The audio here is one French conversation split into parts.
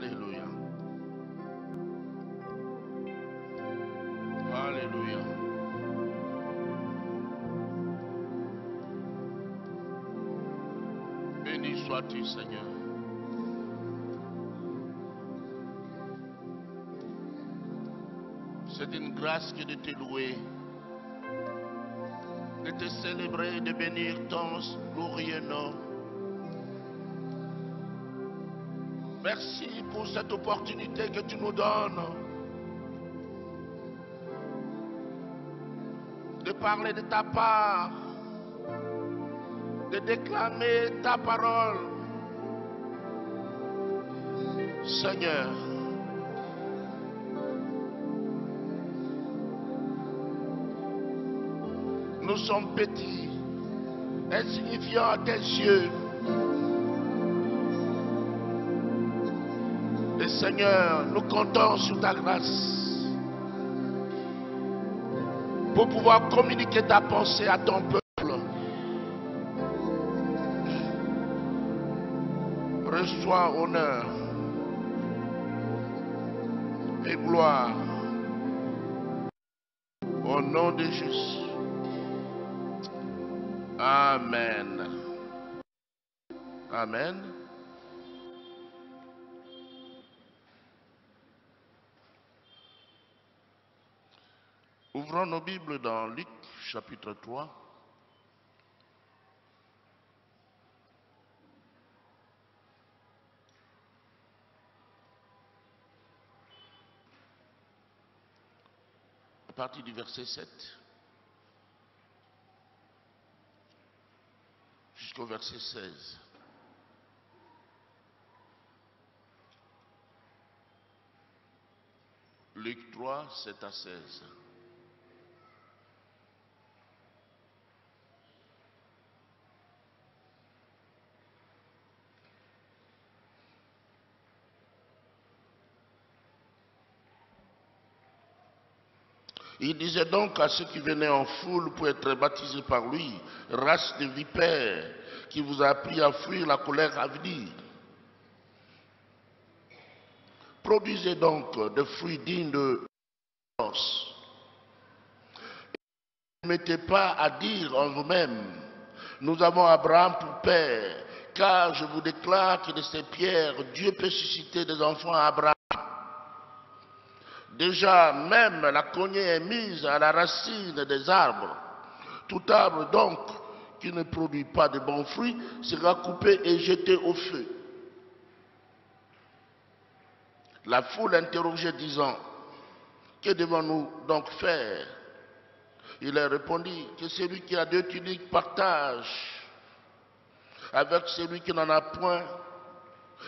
Alléluia. Alléluia. Béni sois-tu, Seigneur. C'est une grâce que de te louer, de te célébrer, de bénir ton glorieux nom. Merci pour cette opportunité que tu nous donnes de parler de ta part, de déclamer ta parole. Seigneur, nous sommes petits, insignifiants à tes yeux. Et Seigneur, nous comptons sur ta grâce pour pouvoir communiquer ta pensée à ton peuple. Reçois honneur et gloire au nom de Jésus. Amen. Amen. Ouvrons nos Bibles dans Luc chapitre 3. À partir du verset 7 jusqu'au verset 16. Luc 3, 7 à 16. Il disait donc à ceux qui venaient en foule pour être baptisés par lui, race de vipères, qui vous a appris à fuir la colère à venir. Produisez donc des fruits dignes de force. Ne mettez pas à dire en vous-même, nous avons Abraham pour père, car je vous déclare que de ces pierres, Dieu peut susciter des enfants à Abraham. Déjà, même la cognée est mise à la racine des arbres. Tout arbre, donc, qui ne produit pas de bons fruits, sera coupé et jeté au feu. La foule interrogeait, disant, que devons-nous donc faire? Il leur répondit que celui qui a 2 tuniques partage avec celui qui n'en a point,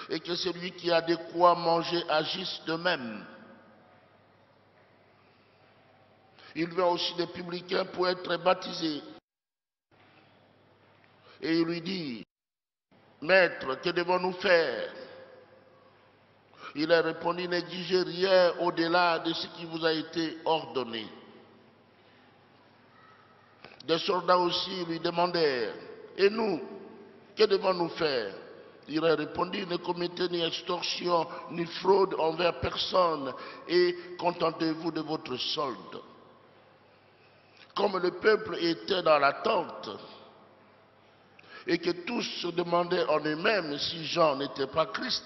et que celui qui a de quoi manger agisse de même. Il vint aussi des publicains pour être baptisés. Et il lui dit, Maître, que devons-nous faire? Il a répondu, n'exigez rien au-delà de ce qui vous a été ordonné. Des soldats aussi lui demandèrent, et nous, que devons-nous faire? Il a répondu, ne commettez ni extorsion, ni fraude envers personne, et contentez-vous de votre solde. Comme le peuple était dans l'attente, et que tous se demandaient en eux-mêmes si Jean n'était pas Christ,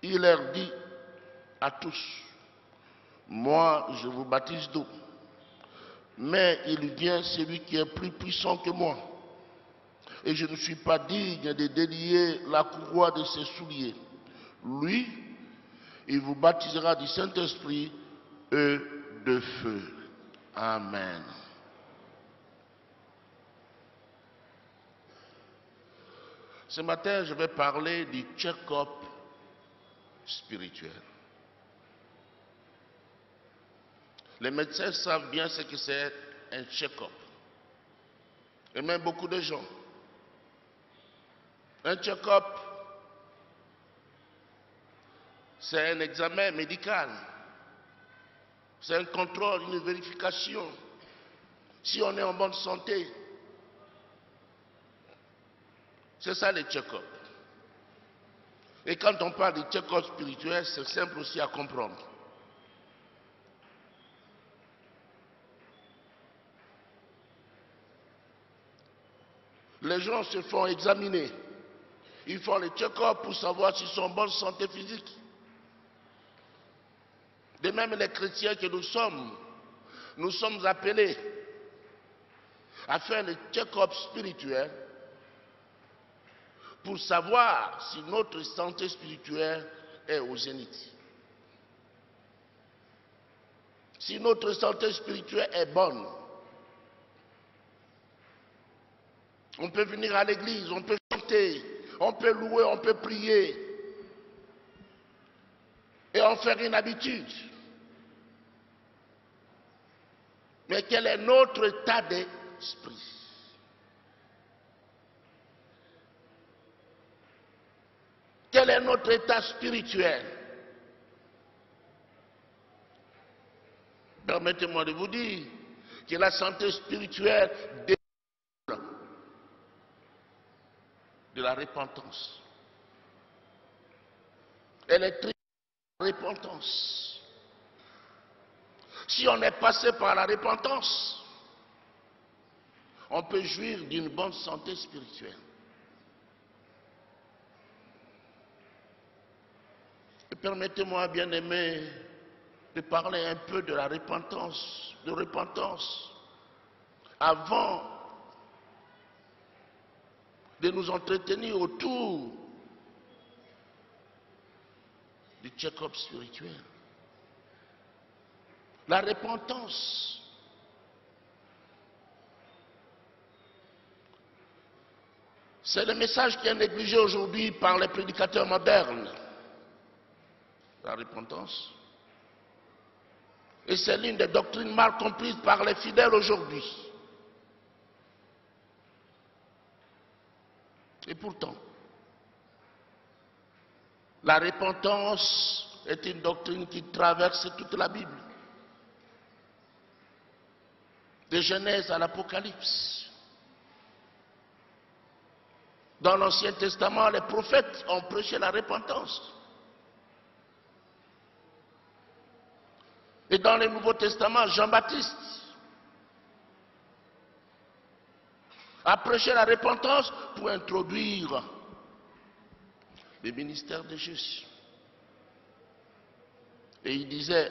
il leur dit à tous, moi je vous baptise d'eau, mais il vient celui qui est plus puissant que moi, et je ne suis pas digne de délier la courroie de ses souliers. Lui, il vous baptisera du Saint-Esprit et de feu. Amen. Ce matin, je vais parler du check-up spirituel. Les médecins savent bien ce que c'est un check-up. Et même beaucoup de gens. Un check-up, c'est un examen médical. C'est un contrôle, une vérification. Si on est en bonne santé, c'est ça le check-up. Et quand on parle de check-up spirituel, c'est simple aussi à comprendre. Les gens se font examiner. Ils font le check-up pour savoir s'ils sont en bonne santé physique. De même, les chrétiens que nous sommes appelés à faire le check-up spirituel pour savoir si notre santé spirituelle est au zénith. Si notre santé spirituelle est bonne, on peut venir à l'église, on peut chanter, on peut louer, on peut prier et en faire une habitude. Mais quel est notre état d'esprit? Quel est notre état spirituel? Permettez-moi de vous dire que la santé spirituelle dépend de la repentance. Elle est très repentance. Si on est passé par la repentance, on peut jouir d'une bonne santé spirituelle. Et permettez-moi, bien-aimé, de parler un peu de la repentance, avant de nous entretenir autour du check-up spirituel. La repentance, c'est le message qui est négligé aujourd'hui par les prédicateurs modernes. La repentance. Et c'est l'une des doctrines mal comprises par les fidèles aujourd'hui. Et pourtant, la repentance est une doctrine qui traverse toute la Bible. De Genèse à l'Apocalypse. Dans l'Ancien Testament, les prophètes ont prêché la repentance. Et dans le Nouveau Testament, Jean-Baptiste a prêché la repentance pour introduire le ministère de Jésus. Et il disait,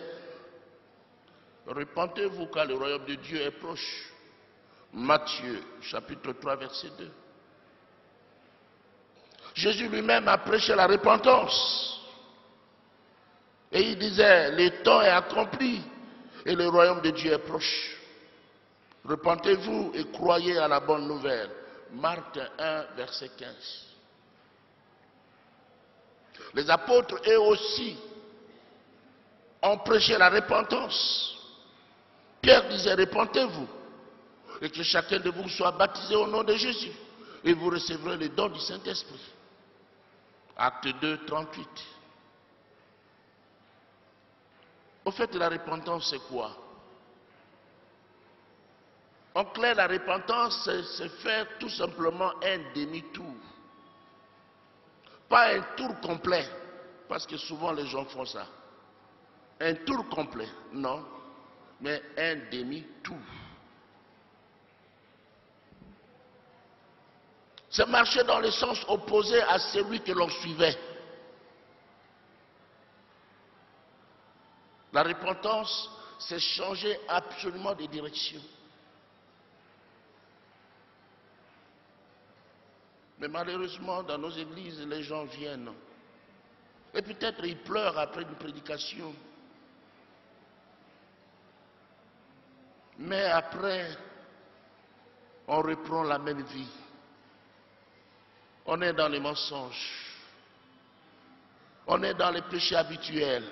repentez-vous car le royaume de Dieu est proche. Matthieu, chapitre 3, verset 2. Jésus lui-même a prêché la repentance. Et il disait, le temps est accompli et le royaume de Dieu est proche. Repentez-vous et croyez à la bonne nouvelle. Marc 1, verset 15. Les apôtres, eux aussi, ont prêché la repentance. Pierre disait, repentez-vous et que chacun de vous soit baptisé au nom de Jésus et vous recevrez le don du Saint-Esprit. Acte 2, 38. Au fait, la repentance, c'est quoi? En clair, la repentance, c'est faire tout simplement un demi-tour. Pas un tour complet, parce que souvent les gens font ça. Un tour complet, non, mais un demi-tour. C'est marcher dans le sens opposé à celui que l'on suivait. La repentance, c'est changer absolument de direction. Mais malheureusement, dans nos églises, les gens viennent. Et peut-être ils pleurent après une prédication. Mais après, on reprend la même vie. On est dans les mensonges. On est dans les péchés habituels.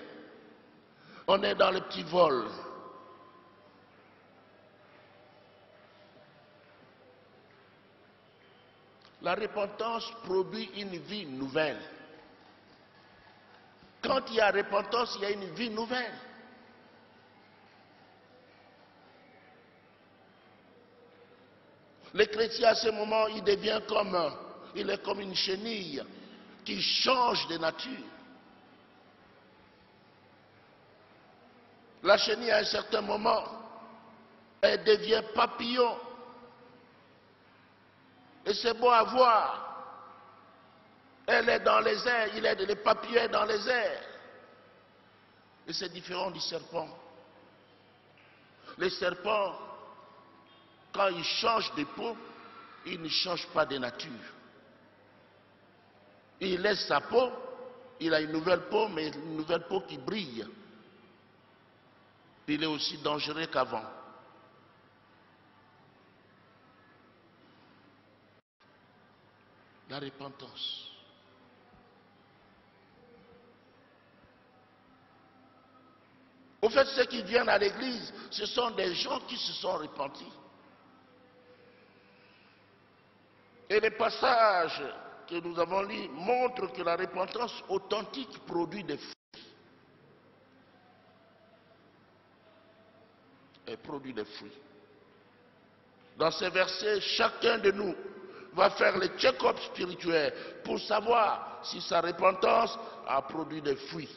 On est dans les petits vols. La repentance produit une vie nouvelle. Quand il y a repentance, il y a une vie nouvelle. Le chrétien à ce moment, il est comme une chenille qui change de nature. La chenille, à un certain moment, elle devient papillon. Et c'est beau à voir. Elle est dans les airs, il est les papillons dans les airs. Et c'est différent du serpent. Les serpents, quand ils changent de peau, ils ne changent pas de nature. Il laisse sa peau, il a une nouvelle peau, mais une nouvelle peau qui brille. Il est aussi dangereux qu'avant. La repentance. Au fait, ceux qui viennent à l'église, ce sont des gens qui se sont repentis. Et les passages que nous avons lus montrent que la repentance authentique produit des fruits. Elle produit des fruits. Dans ces versets, chacun de nous va faire le check-up spirituel pour savoir si sa repentance a produit des fruits.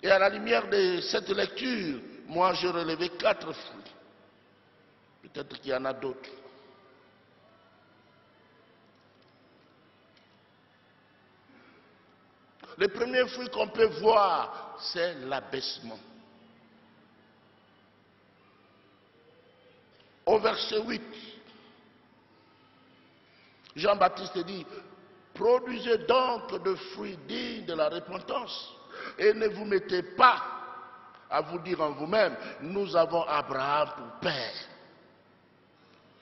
Et à la lumière de cette lecture, moi j'ai relevé 4 fruits. Peut-être qu'il y en a d'autres. Le premier fruit qu'on peut voir, c'est l'abaissement. Au verset 8, Jean-Baptiste dit, produisez donc de fruits dignes de la repentance et ne vous mettez pas à vous dire en vous-même, nous avons Abraham pour père.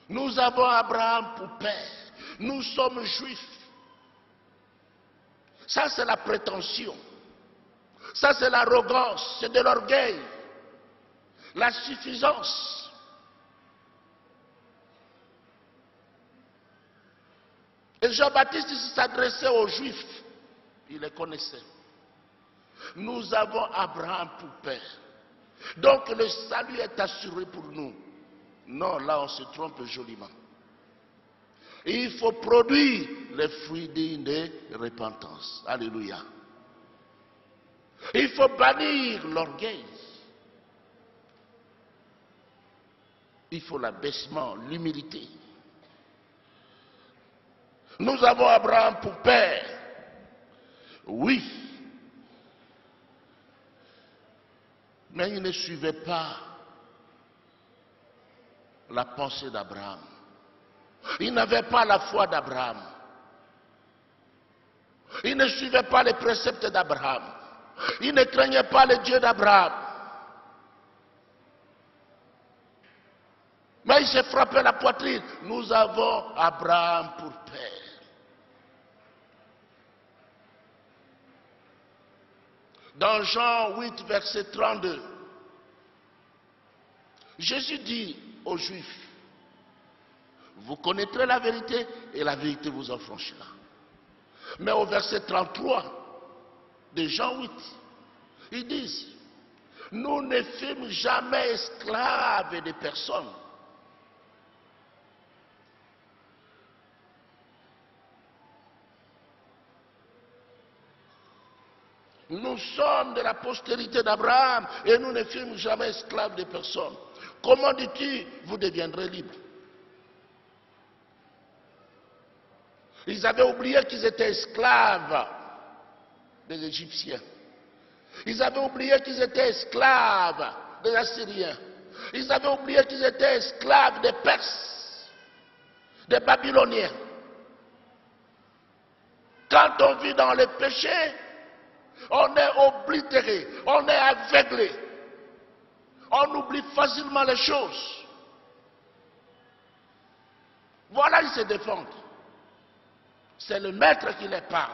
Nous avons Abraham pour père. Nous sommes juifs. Ça, c'est la prétention. Ça, c'est l'arrogance. C'est de l'orgueil. La suffisance. Et Jean-Baptiste s'adressait aux Juifs. Il les connaissait. Nous avons Abraham pour père. Donc le salut est assuré pour nous. Non, là on se trompe joliment. Il faut produire les fruits dignes de repentance. Alléluia. Il faut bannir l'orgueil. Il faut l'abaissement, l'humilité. Nous avons Abraham pour père. Oui. Mais il ne suivait pas la pensée d'Abraham. Il n'avait pas la foi d'Abraham. Il ne suivait pas les préceptes d'Abraham. Il ne craignait pas le Dieu d'Abraham. Mais il s'est frappé la poitrine. Nous avons Abraham pour père. Dans Jean 8, verset 32, Jésus dit aux Juifs, vous connaîtrez la vérité et la vérité vous affranchira. Mais au verset 33 de Jean 8, ils disent, nous ne fûmes jamais esclaves de personne. Nous sommes de la postérité d'Abraham et nous ne fûmes jamais esclaves de personne. Comment dis-tu, vous deviendrez libres? Ils avaient oublié qu'ils étaient esclaves des Égyptiens. Ils avaient oublié qu'ils étaient esclaves des Assyriens. Ils avaient oublié qu'ils étaient esclaves des Perses, des Babyloniens. Quand on vit dans le péché, on est oblitéré, on est aveuglé. On oublie facilement les choses. Voilà, ils se défendent. C'est le maître qui les parle.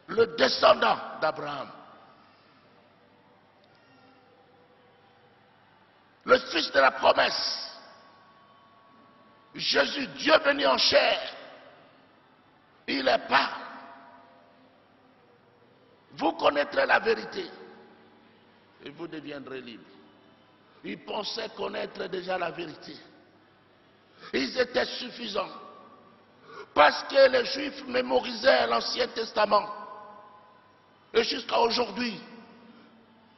Le descendant d'Abraham. Le fils de la promesse. Jésus, Dieu venu en chair. Il les parle. Vous connaîtrez la vérité et vous deviendrez libres. Ils pensaient connaître déjà la vérité. Ils étaient suffisants Parce que les Juifs mémorisaient l'Ancien Testament. Et jusqu'à aujourd'hui,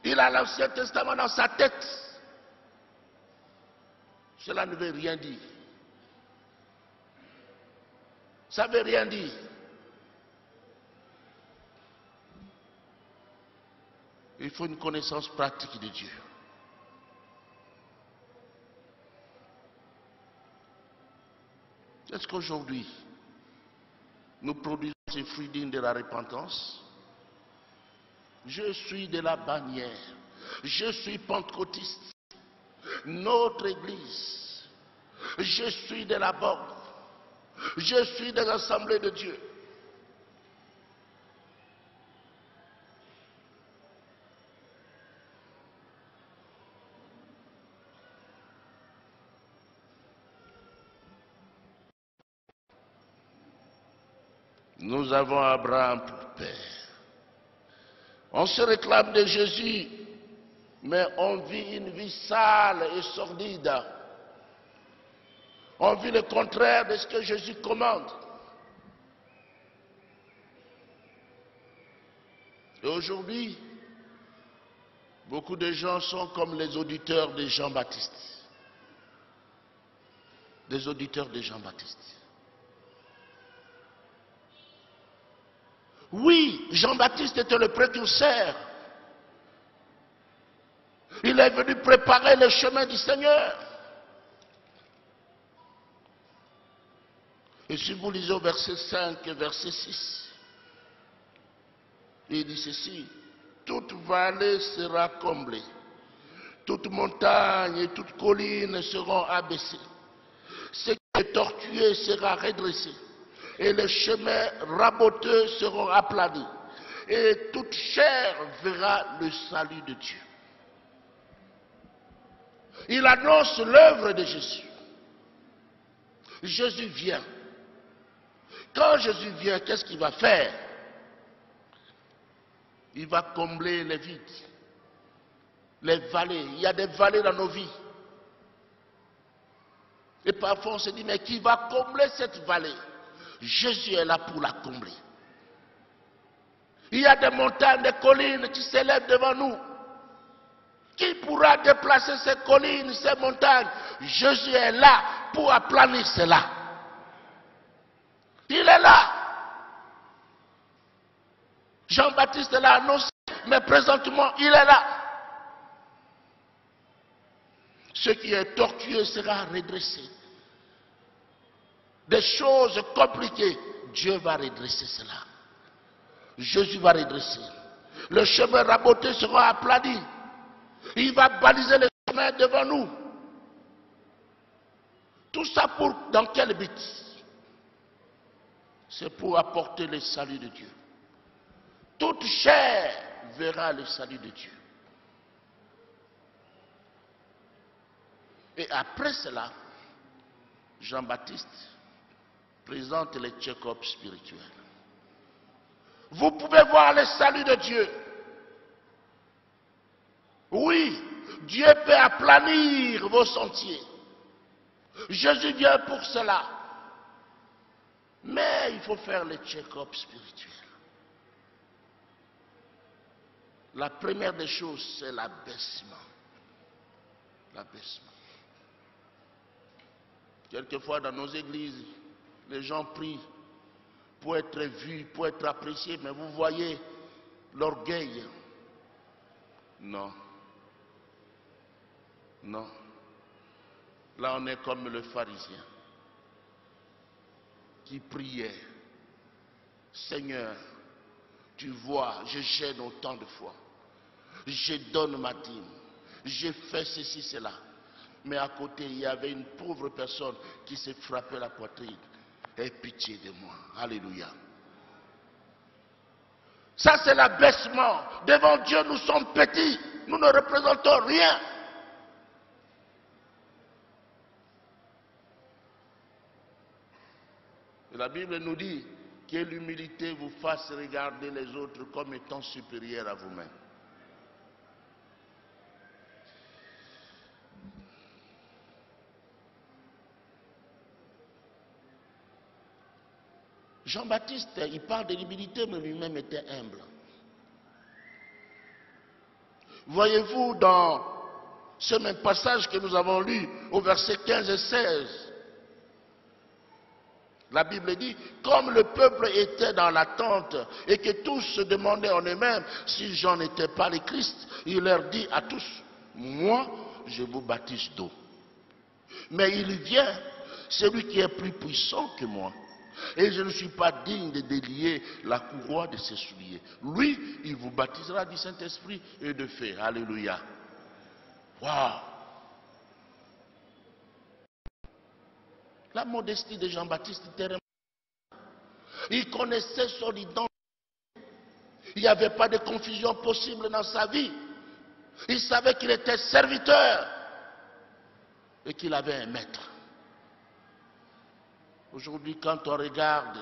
il a l'Ancien Testament dans sa tête. Cela ne veut rien dire. Ça ne veut rien dire. Il faut une connaissance pratique de Dieu. Est-ce qu'aujourd'hui, nous produisons ces fruits dignes de la repentance? Je suis de la bannière. Je suis pentecôtiste. Notre église. Je suis de la borne. Je suis des assemblées de Dieu. Nous avons Abraham pour père. On se réclame de Jésus, mais on vit une vie sale et sordide. On vit le contraire de ce que Jésus commande. Et aujourd'hui, beaucoup de gens sont comme les auditeurs de Jean-Baptiste. Des auditeurs de Jean-Baptiste. Oui, Jean-Baptiste était le précurseur. Il est venu préparer le chemin du Seigneur. Et si vous lisez au verset 5 et verset 6, il dit ceci: toute vallée sera comblée, toute montagne et toute colline seront abaissées. Ce qui est tortueux sera redressé, et les chemins raboteux seront aplanis, et toute chair verra le salut de Dieu. Il annonce l'œuvre de Jésus. Jésus vient. Quand Jésus vient, qu'est-ce qu'il va faire? Il va combler les vides, les vallées. Il y a des vallées dans nos vies. Et parfois on se dit, mais qui va combler cette vallée? Jésus est là pour la combler. Il y a des montagnes, des collines qui s'élèvent devant nous. Qui pourra déplacer ces collines, ces montagnes? Jésus est là pour aplanir cela. Il est là. Jean-Baptiste l'a annoncé, mais présentement, il est là. Ce qui est tortueux sera redressé. Des choses compliquées, Dieu va redresser cela. Jésus va redresser. Le chemin raboté sera aplani. Il va baliser le chemin devant nous. Tout ça pour, dans quel but? C'est pour apporter le salut de Dieu. Toute chair verra le salut de Dieu. Et après cela, Jean-Baptiste présente les check-ups spirituels. Vous pouvez voir le salut de Dieu. Oui, Dieu peut aplanir vos sentiers. Jésus vient pour cela. Mais il faut faire le check-up spirituel. La première des choses, c'est l'abaissement. L'abaissement. Quelquefois dans nos églises, les gens prient pour être vus, pour être appréciés, mais vous voyez l'orgueil. Non. Non. Là, on est comme le pharisien qui priait. Seigneur, tu vois, je gêne autant de fois. Je donne ma dîme. Je fais ceci, cela. Mais à côté, il y avait une pauvre personne qui s'est frappée la poitrine. Aie pitié de moi. Alléluia. Ça, c'est l'abaissement. Devant Dieu, nous sommes petits. Nous ne représentons rien. Et la Bible nous dit que l'humilité vous fasse regarder les autres comme étant supérieurs à vous-même. Jean-Baptiste, il parle de l'humilité, mais lui-même était humble. Voyez-vous dans ce même passage que nous avons lu au verset 15 et 16, la Bible dit, comme le peuple était dans l'attente et que tous se demandaient en eux-mêmes si Jean n'était pas le Christ, il leur dit à tous, moi, je vous baptise d'eau. Mais il vient, celui qui est plus puissant que moi. Et je ne suis pas digne de délier la courroie de ses souliers. Lui, il vous baptisera du Saint-Esprit et de feu. Alléluia. Waouh! La modestie de Jean-Baptiste était remarquable. Il connaissait son identité. Il n'y avait pas de confusion possible dans sa vie. Il savait qu'il était serviteur et qu'il avait un maître. Aujourd'hui, quand on regarde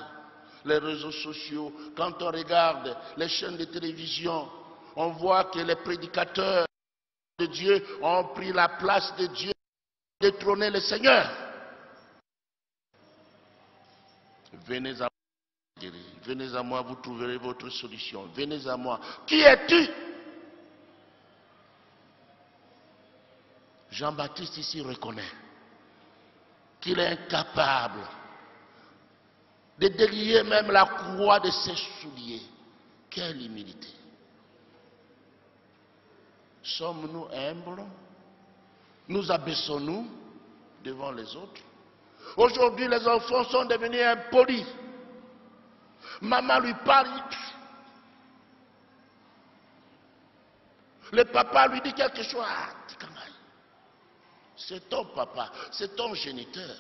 les réseaux sociaux, quand on regarde les chaînes de télévision, on voit que les prédicateurs de Dieu ont pris la place de Dieu, détrôné le Seigneur. Venez à moi, venez à moi, vous trouverez votre solution. Venez à moi. Qui es-tu? Jean-Baptiste ici reconnaît qu'il est incapable de délier même la courroie de ses souliers. Quelle humilité! Sommes-nous humbles? Nous abaissons-nous devant les autres? Aujourd'hui, les enfants sont devenus impolis. Maman lui parle. Le papa lui dit quelque chose. Ah, c'est ton papa, c'est ton géniteur.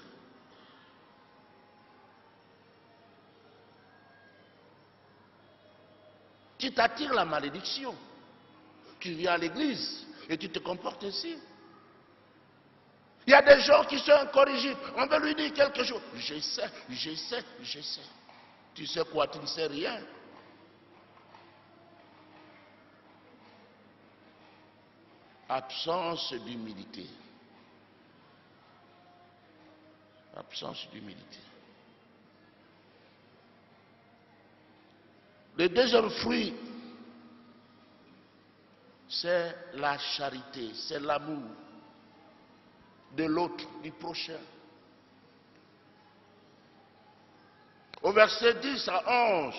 Tu t'attires la malédiction. Tu viens à l'église et tu te comportes ainsi. Il y a des gens qui sont incorrigibles. On veut lui dire quelque chose. Je sais. Tu sais quoi? Tu ne sais rien. Absence d'humilité. Absence d'humilité. Le deuxième fruit, c'est la charité, c'est l'amour de l'autre, du prochain. Au verset 10 à 11,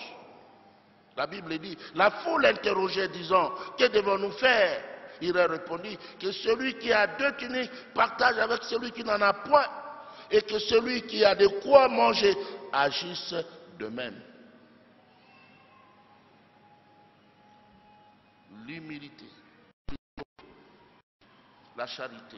la Bible dit, la foule interrogeait disant, que devons-nous faire? Il a répondu que celui qui a 2 tuniques partage avec celui qui n'en a point, et que celui qui a de quoi manger agisse de même. L'humilité, la charité.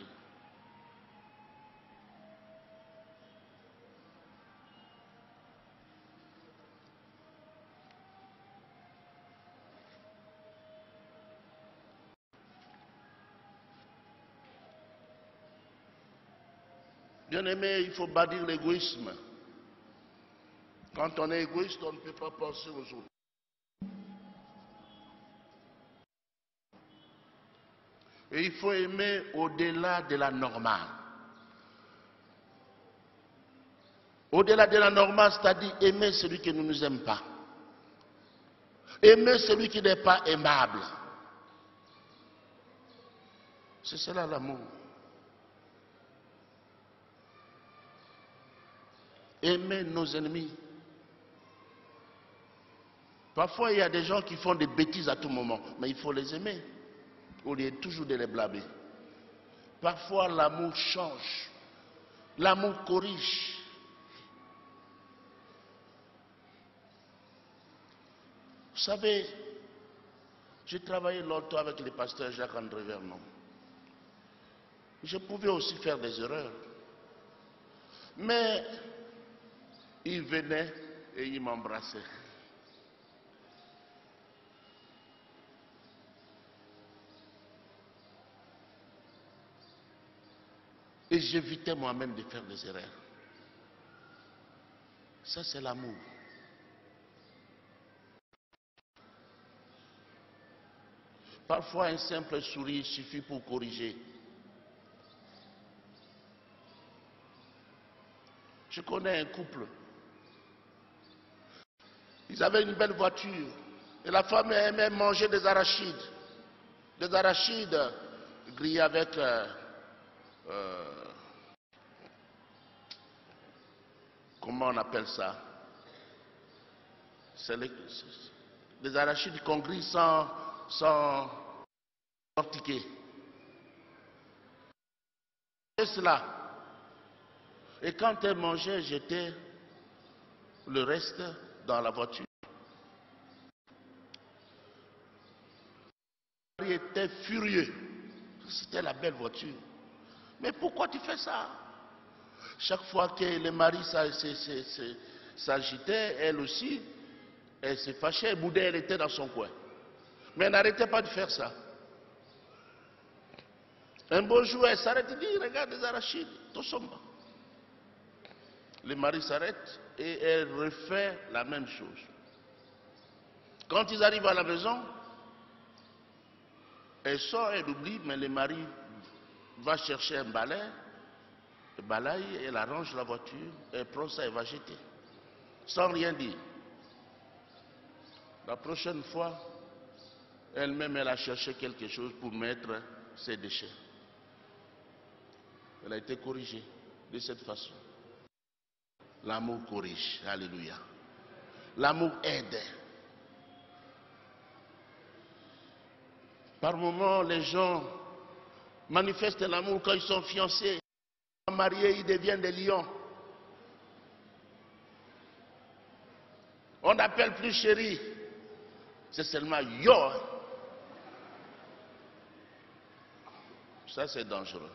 Bien aimé, il faut bannir l'égoïsme. Quand on est égoïste, on ne peut pas penser aux autres. Et il faut aimer au-delà de la normale. Au-delà de la normale, c'est-à-dire aimer celui qui ne nous aime pas. Aimer celui qui n'est pas aimable. C'est cela l'amour. Aimer nos ennemis. Parfois, il y a des gens qui font des bêtises à tout moment, mais il faut les aimer, au lieu toujours de les blâmer. Parfois, l'amour change. L'amour corrige. Vous savez, j'ai travaillé longtemps avec le pasteur Jacques-André Vernon. Je pouvais aussi faire des erreurs. Mais il venait et il m'embrassait. Et j'évitais moi-même de faire des erreurs. Ça, c'est l'amour. Parfois, un simple sourire suffit pour corriger. Je connais un couple. Ils avaient une belle voiture. Et la femme aimait manger des arachides. Des arachides grillés avec comment on appelle ça? C'est les arachides qu'on grille sans tortiquer. Et cela. Et quand elle mangeait, jetait le reste dans la voiture. Le mari était furieux. C'était la belle voiture. Mais pourquoi tu fais ça? Chaque fois que le mari s'agitait, elle aussi, elle se fâchait, elle boudait, elle était dans son coin. Mais elle n'arrêtait pas de faire ça. Un beau jour, elle s'arrête et dit, regarde les arachides, tout sombre. Le mari s'arrête et elle refait la même chose. Quand ils arrivent à la maison, elle sort, elle oublie, mais le mari va chercher un balai, le balaye, elle arrange la voiture, elle prend ça et va jeter. Sans rien dire. La prochaine fois, elle-même, elle a cherché quelque chose pour mettre ses déchets. Elle a été corrigée de cette façon. L'amour corrige. Alléluia. L'amour aide. Par moments, les gens manifestent l'amour quand ils sont fiancés. Mariés, ils deviennent des lions. On n'appelle plus chérie. C'est seulement yo. Ça, c'est dangereux.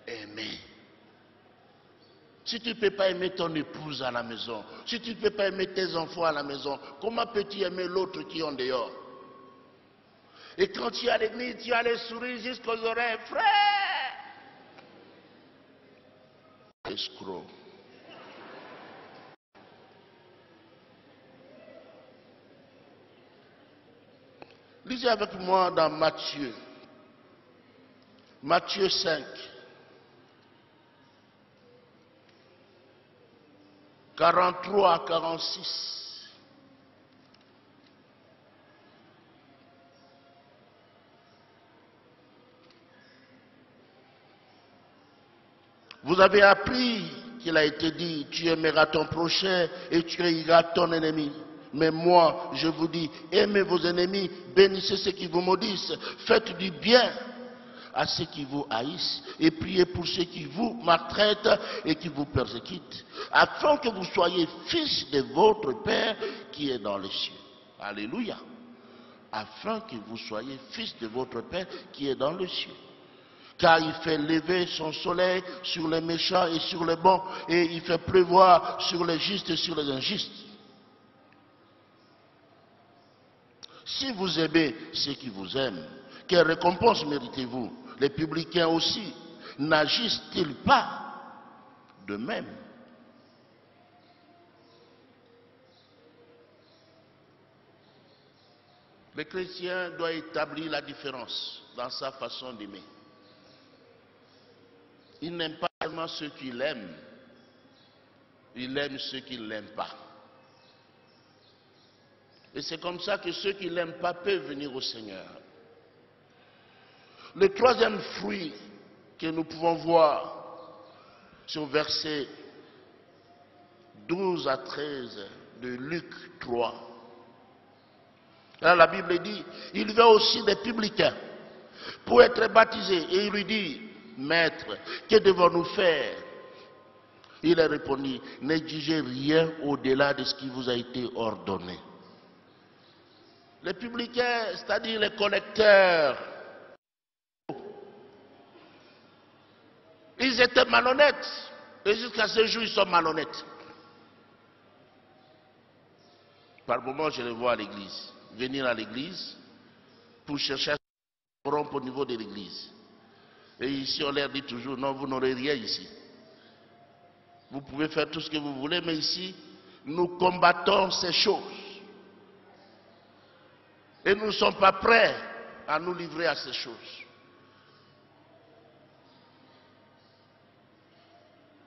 Aimer. Si tu ne peux pas aimer ton épouse à la maison, si tu ne peux pas aimer tes enfants à la maison, comment peux-tu aimer l'autre qui est en dehors? Et quand tu es à l'église, tu as les sourires jusqu'aux oreilles. Frère! Escroc. Lisez avec moi dans Matthieu. Matthieu 5. 43 à 46. Vous avez appris qu'il a été dit, tu aimeras ton prochain et tu haïras ton ennemi. Mais moi, je vous dis, aimez vos ennemis, bénissez ceux qui vous maudissent, faites du bien à ceux qui vous haïssent et priez pour ceux qui vous maltraitent et qui vous persécutent, afin que vous soyez fils de votre Père qui est dans les cieux. Alléluia. Afin que vous soyez fils de votre Père qui est dans les cieux. Car il fait lever son soleil sur les méchants et sur les bons, et il fait pleuvoir sur les justes et sur les injustes. Si vous aimez ceux qui vous aiment, quelle récompense méritez-vous? Les publicains aussi, n'agissent-ils pas de même? Le chrétien doit établir la différence dans sa façon d'aimer. Il n'aime pas seulement ceux qu'il aime, il aime ceux qui ne l'aiment pas. Et c'est comme ça que ceux qui ne l'aiment pas peuvent venir au Seigneur. Le troisième fruit que nous pouvons voir sur versets 12 à 13 de Luc 3. Là, la Bible dit, il veut aussi des publicains pour être baptisés. Et il lui dit, Maître, que devons-nous faire? Il a répondu, n'exigez rien au-delà de ce qui vous a été ordonné. Les publicains, c'est-à-dire les collecteurs, ils étaient malhonnêtes. Et jusqu'à ce jour, ils sont malhonnêtes. Par moments, je les vois à l'église. Venir à l'église pour chercher à se rompre au niveau de l'église. Et ici, on leur dit toujours, non, vous n'aurez rien ici. Vous pouvez faire tout ce que vous voulez, mais ici, nous combattons ces choses. Et nous ne sommes pas prêts à nous livrer à ces choses.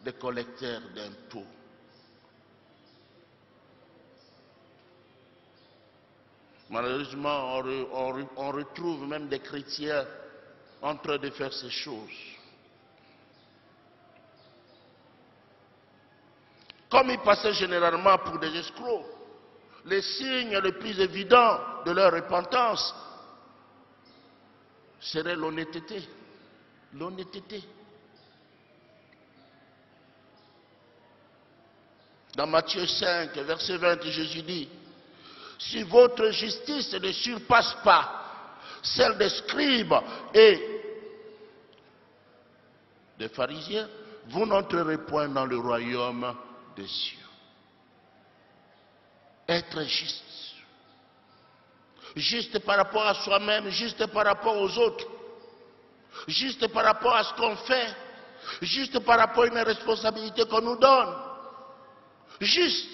Des collecteurs d'impôts. Malheureusement, on retrouve même des chrétiens en train de faire ces choses. Comme ils passaient généralement pour des escrocs, les signes les plus évidents de leur repentance serait l'honnêteté. L'honnêteté. Dans Matthieu 5, verset 20, Jésus dit, « Si votre justice ne surpasse pas celle des scribes et des pharisiens, vous n'entrerez point dans le royaume des cieux. » Être juste. Juste par rapport à soi-même, juste par rapport aux autres. Juste par rapport à ce qu'on fait. Juste par rapport à une responsabilité qu'on nous donne. Juste.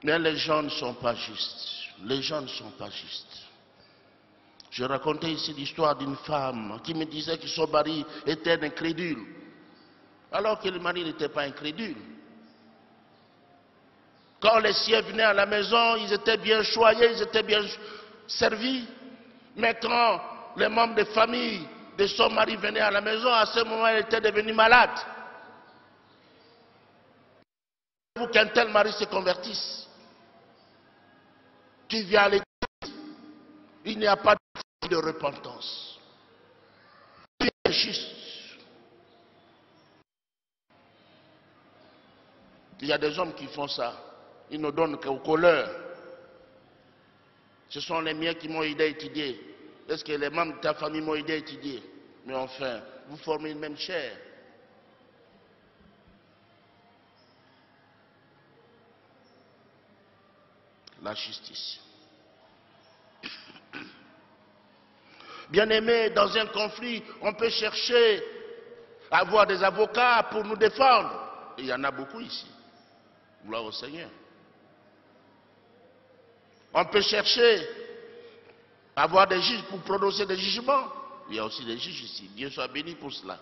Mais les gens ne sont pas justes. Les gens ne sont pas justes. Je racontais ici l'histoire d'une femme qui me disait que son mari était un incrédule, alors que le mari n'était pas incrédule. Quand les siens venaient à la maison, ils étaient bien choyés, ils étaient bien servis. Mais quand les membres de famille de son mari venaient à la maison, à ce moment, elle était devenue malade. Pour qu'un tel mari se convertisse, tu viens à l'église, il n'y a pas de repentance. Tu es juste. Il y a des hommes qui font ça. Ils ne donnent qu'aux couleurs. Ce sont les miens qui m'ont aidé à étudier. Est-ce que les membres de ta famille m'ont aidé à étudier? Mais enfin, vous formez une même chair. La justice. Bien-aimés, dans un conflit, on peut chercher à avoir des avocats pour nous défendre. Il y en a beaucoup ici. Gloire au Seigneur. On peut chercher à avoir des juges pour prononcer des jugements. Il y a aussi des juges ici. Dieu soit béni pour cela.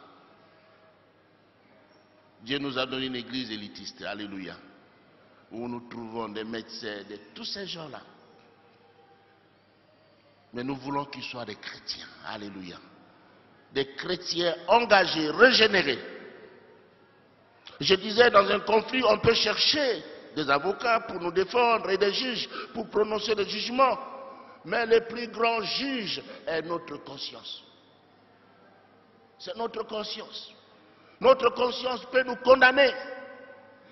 Dieu nous a donné une église élitiste. Alléluia. Où nous trouvons des médecins, tous ces gens-là. Mais nous voulons qu'ils soient des chrétiens. Alléluia. Des chrétiens engagés, régénérés. Je disais, dans un conflit, on peut chercher des avocats pour nous défendre et des juges pour prononcer des jugements. Mais le plus grand juge est notre conscience. C'est notre conscience. Notre conscience peut nous condamner,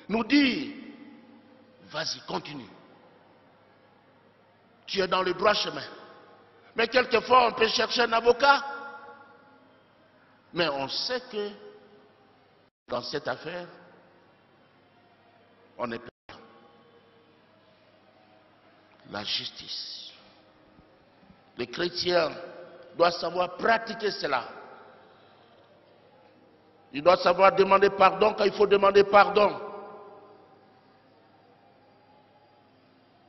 nous dire, vas-y, continue. Tu es dans le droit chemin. Mais quelquefois, on peut chercher un avocat. Mais on sait que dans cette affaire, on est perdant. La justice. Les chrétiens doivent savoir pratiquer cela. Ils doivent savoir demander pardon quand il faut demander pardon.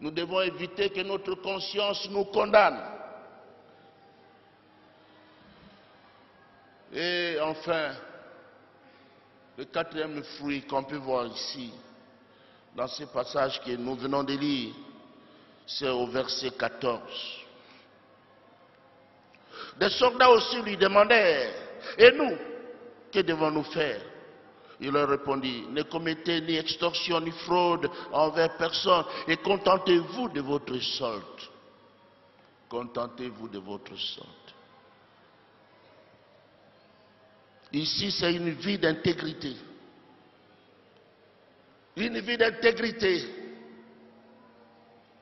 Nous devons éviter que notre conscience nous condamne. Et enfin, le quatrième fruit qu'on peut voir ici, dans ce passage que nous venons de lire, c'est au verset 14. Des soldats aussi lui demandèrent, et nous, que devons-nous faire? Il leur répondit, ne commettez ni extorsion ni fraude envers personne et contentez-vous de votre solde. Contentez-vous de votre solde. Ici, c'est une vie d'intégrité. Une vie d'intégrité.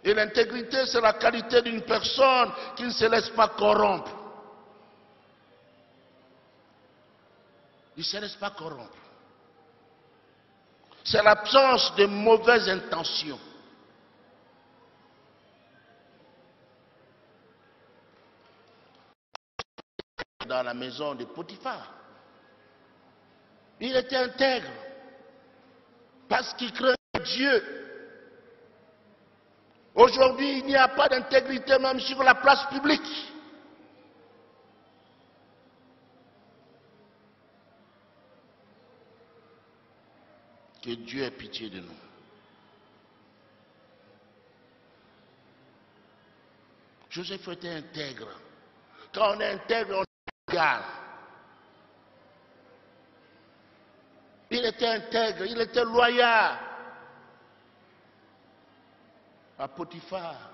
Et l'intégrité, c'est la qualité d'une personne qui ne se laisse pas corrompre. Il ne se laisse pas corrompre. C'est l'absence de mauvaises intentions. Dans la maison de Potiphar, il était intègre parce qu'il craignait Dieu. Aujourd'hui, il n'y a pas d'intégrité même sur la place publique. Que Dieu ait pitié de nous. Joseph était intègre. Quand on est intègre, on est égal. Il était intègre, il était loyal à Potiphar.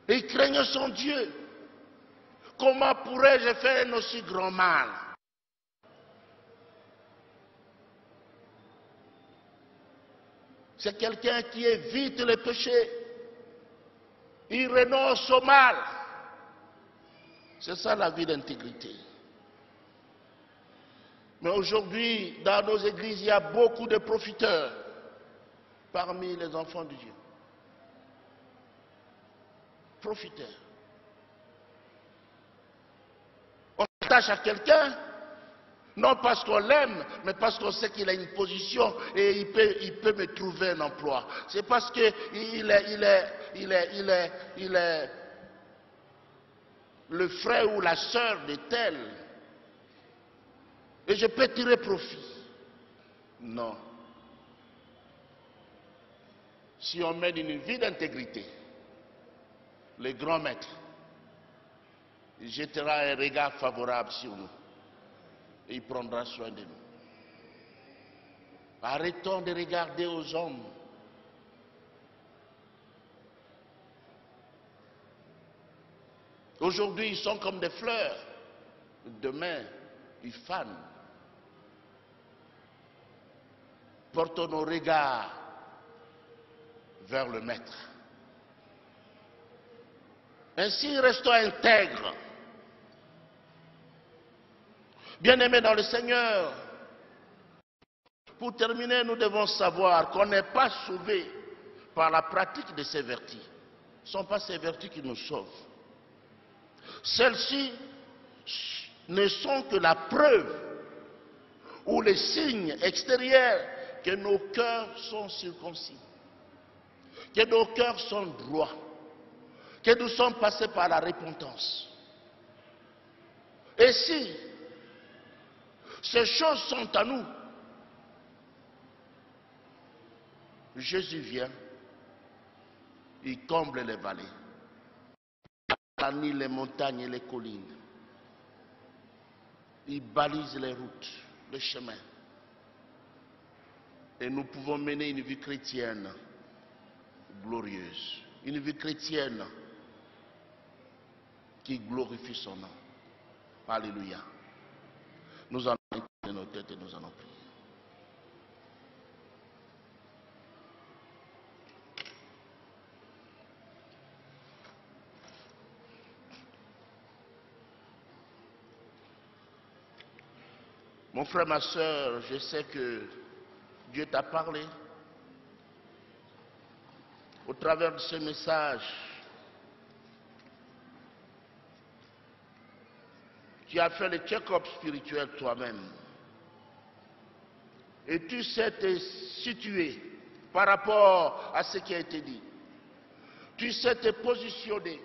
Et il craignait son Dieu. Comment pourrais-je faire un aussi grand mal? C'est quelqu'un qui évite les péchés. Il renonce au mal. C'est ça la vie d'intégrité. Mais aujourd'hui, dans nos églises, il y a beaucoup de profiteurs parmi les enfants de Dieu. Profiteurs. On s'attache à quelqu'un, non parce qu'on l'aime, mais parce qu'on sait qu'il a une position et il peut me trouver un emploi. C'est parce qu'il est le frère ou la sœur de tel. Et je peux tirer profit. Non. Si on mène une vie d'intégrité, le grand maître jettera un regard favorable sur nous. Et il prendra soin de nous. Arrêtons de regarder aux hommes. Aujourd'hui, ils sont comme des fleurs. Demain, ils fanent. Portons nos regards vers le Maître. Ainsi, restons intègres. Bien-aimés dans le Seigneur, pour terminer, nous devons savoir qu'on n'est pas sauvé par la pratique de ces vertus. Ce ne sont pas ces vertus qui nous sauvent. Celles-ci ne sont que la preuve ou les signes extérieurs que nos cœurs sont circoncis, que nos cœurs sont droits, que nous sommes passés par la repentance. Et si ces choses sont à nous, Jésus vient, il comble les vallées, il les montagnes et les collines, il balise les routes, les chemins. Et nous pouvons mener une vie chrétienne glorieuse, une vie chrétienne qui glorifie son nom. Alléluia. Nous allons incliner nos têtes et nous allons prier. Mon frère, ma soeur, je sais que Dieu t'a parlé au travers de ce message. Tu as fait le check-up spirituel toi-même. Et tu sais te situer par rapport à ce qui a été dit. Tu sais te positionner.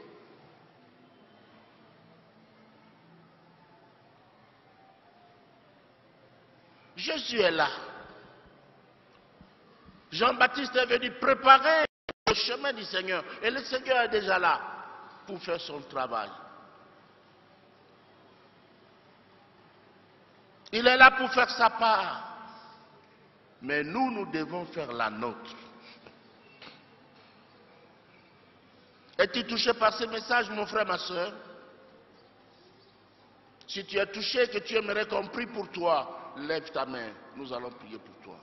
Jésus est là. Jean-Baptiste est venu préparer le chemin du Seigneur. Et le Seigneur est déjà là pour faire son travail. Il est là pour faire sa part. Mais nous, nous devons faire la nôtre. Es-tu touché par ce message, mon frère, ma soeur? Si tu es touché, que tu aimerais qu'on prie pour toi, lève ta main. Nous allons prier pour toi.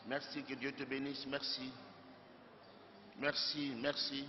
Merci, que Dieu te bénisse. Merci. Merci, merci.